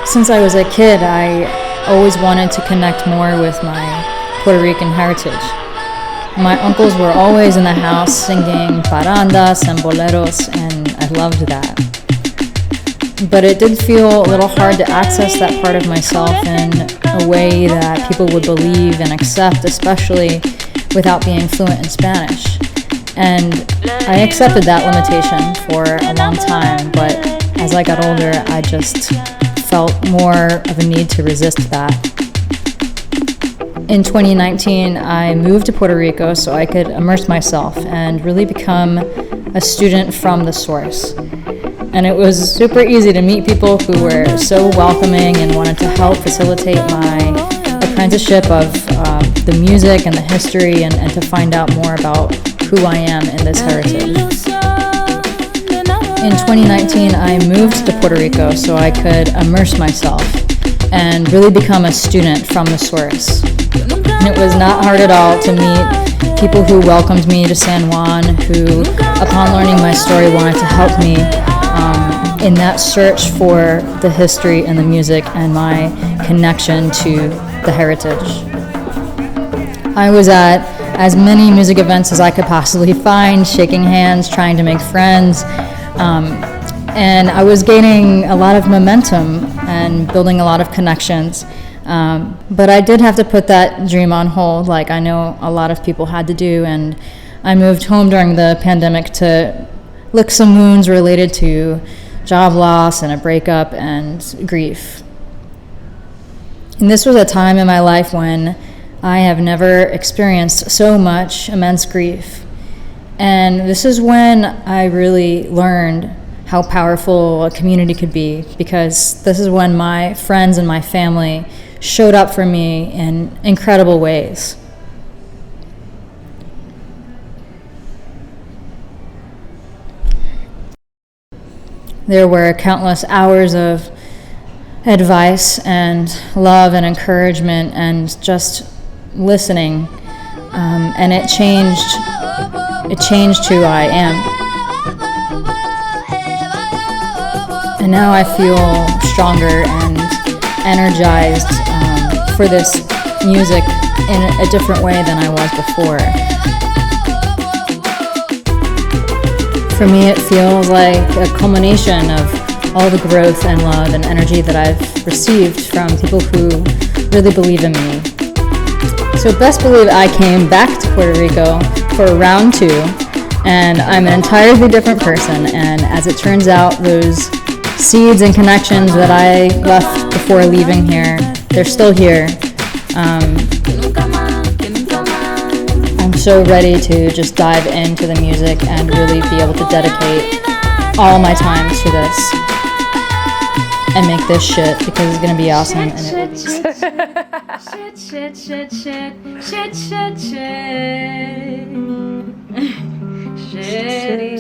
Since I was a kid, I always wanted to connect more with my Puerto Rican heritage. My uncles were always in the house singing parandas and boleros, and I loved that. But it did feel a little hard to access that part of myself in a way that people would believe and accept, especially without being fluent in Spanish. And I accepted that limitation for a long time, but as I got older, I just felt more of a need to resist that. In 2019, I moved to Puerto Rico so I could immerse myself and really become a student from the source. And it was super easy to meet people who were so welcoming and wanted to help facilitate my apprenticeship of the music and the history and to find out more about who I am in this heritage. In 2019, I moved to Puerto Rico so I could immerse myself and really become a student from the source. And it was not hard at all to meet people who welcomed me to San Juan, who, upon learning my story, wanted to help me in that search for the history and the music and my connection to the heritage. I was at as many music events as I could possibly find, shaking hands, trying to make friends, and I was gaining a lot of momentum and building a lot of connections. But I did have to put that dream on hold, like I know a lot of people had to do, and I moved home during the pandemic to lick some wounds related to job loss and a breakup and grief. And this was a time in my life when I have never experienced so much immense grief. And this is when I really learned how powerful a community could be, because this is when my friends and my family showed up for me in incredible ways. There were countless hours of advice and love and encouragement and just listening, and it changed who I am. And now I feel stronger and energized for this music in a different way than I was before. For me, it feels like a culmination of all the growth and love and energy that I've received from people who really believe in me. So best believe I came back to Puerto Rico for round 2, and I'm an entirely different person, and as it turns out, those seeds and connections that I left before leaving here, they're still here. I'm so ready to just dive into the music and really be able to dedicate all my time to this and make this shit, because it's gonna be awesome and it will be. Shitty.